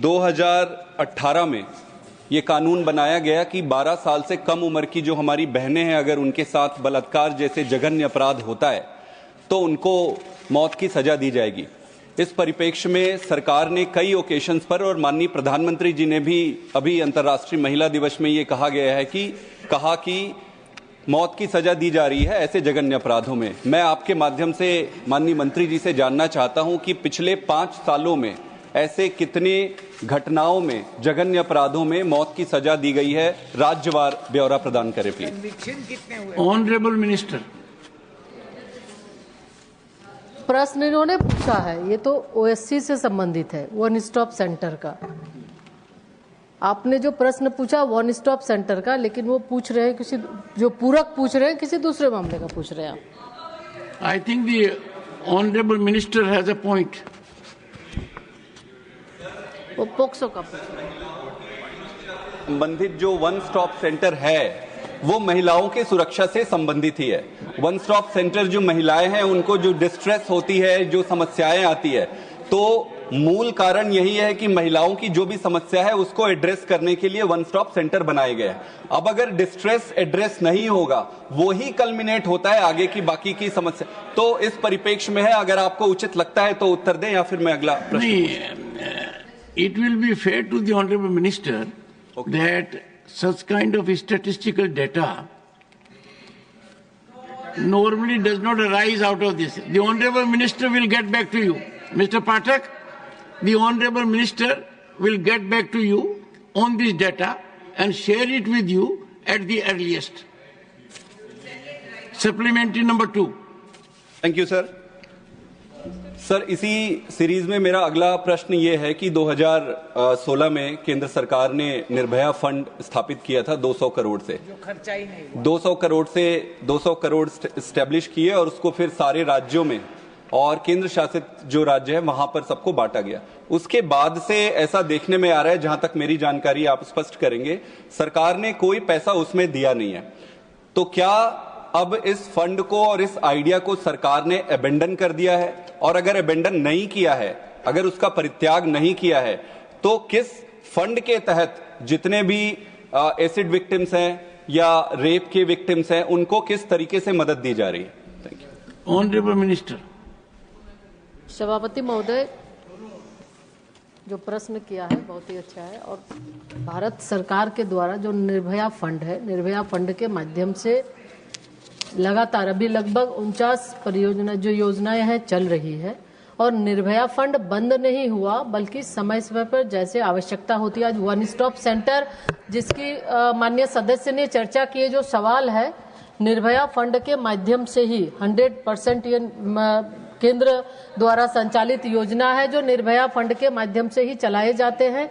2018 में ये कानून बनाया गया कि 12 साल से कम उम्र की जो हमारी बहनें हैं, अगर उनके साथ बलात्कार जैसे जघन्य अपराध होता है तो उनको मौत की सजा दी जाएगी। इस परिप्रेक्ष्य में सरकार ने कई ओकेशंस पर, और माननीय प्रधानमंत्री जी ने भी अभी अंतर्राष्ट्रीय महिला दिवस में ये कहा कि मौत की सजा दी जा रही है ऐसे जघन्य अपराधों में। मैं आपके माध्यम से माननीय मंत्री जी से जानना चाहता हूं कि पिछले 5 सालों में ऐसे कितने घटनाओं में, जघन्य अपराधों में मौत की सजा दी गई है। राज्यवार ब्यौरा प्रदान करें प्लीज। Honourable minister. प्रश्न इन्होंने पूछा है, ये तो ओएससी से संबंधित है, वन स्टॉप सेंटर का। आपने जो प्रश्न पूछा वन स्टॉप सेंटर का, लेकिन वो पूछ रहे हैं किसी, जो पूरक पूछ रहे हैं किसी दूसरे मामले का पूछ रहे हैं आप। I think the honourable minister has a point. वो पोक्सो का पूछ रहे हैं। संबंधित जो वन स्टॉप सेंटर है वो महिलाओं के सुरक्षा से संबंधित ही है। वन स्टॉप सेंटर जो महिलाएं हैं उनको जो डिस्ट्रेस होती है, जो समस्याएं आती है, तो मूल कारण यही है कि महिलाओं की जो भी समस्या है उसको एड्रेस करने के लिए वन स्टॉप सेंटर बनाए गए हैं। अब अगर डिस्ट्रेस एड्रेस नहीं होगा, वो ही कल्मिनेट होता है आगे की बाकी की समस्या। तो इस परिप्रेक्ष्य में है, अगर आपको उचित लगता है तो उत्तर दें या फिर मैं अगला प्रश्न। It will be fair to the honorable minister that such kind of statistical data normally does not arise out of this. The honorable minister will get back to you. Mr. Pathak, the honorable minister will get back to you on this data and share it with you at the earliest. Supplementary number 2. Thank you, sir. Sir, इसी series में मेरा अगला प्रश्न ये है कि 2016 में केंद्र सरकार ने निर्भया फंड स्थापित किया था 200 करोड़ से, जो खर्चा ही नहीं, 200 करोड़ स्टैब्लिश किए और उसको फिर सारे राज्यों में और केंद्र शासित जो राज्य है वहां पर सबको बांटा गया। उसके बाद से ऐसा देखने में आ रहा है, जहां तक मेरी जानकारी, आप स्पष्ट करेंगे, सरकार ने कोई पैसा उसमें दिया नहीं है। तो क्या अब इस फंड को और इस आइडिया को सरकार ने अबेंडन कर दिया है? और अगर अबेंडन नहीं किया है, अगर उसका परित्याग नहीं किया है, तो किस फंड के तहत जितने भी एसिड विक्टिम्स हैं या रेप के विक्टिम्स हैं उनको किस तरीके से मदद दी जा रही है? Thank you. Honourable minister. सभापति महोदय, जो प्रश्न किया है बहुत ही अच्छा है, और भारत सरकार के द्वारा जो निर्भया फंड है, निर्भया फंड के माध्यम से लगातार अभी लगभग 49 परियोजना जो योजनाएं हैं चल रही है, और निर्भया फंड बंद नहीं हुआ, बल्कि समय समय पर जैसे आवश्यकता होती है। आज वन स्टॉप सेंटर जिसकी माननीय सदस्य ने चर्चा की, जो सवाल है, निर्भया फंड के माध्यम से ही 100% ये केंद्र द्वारा संचालित योजना है जो निर्भया फंड के माध्यम से ही चलाए जाते हैं।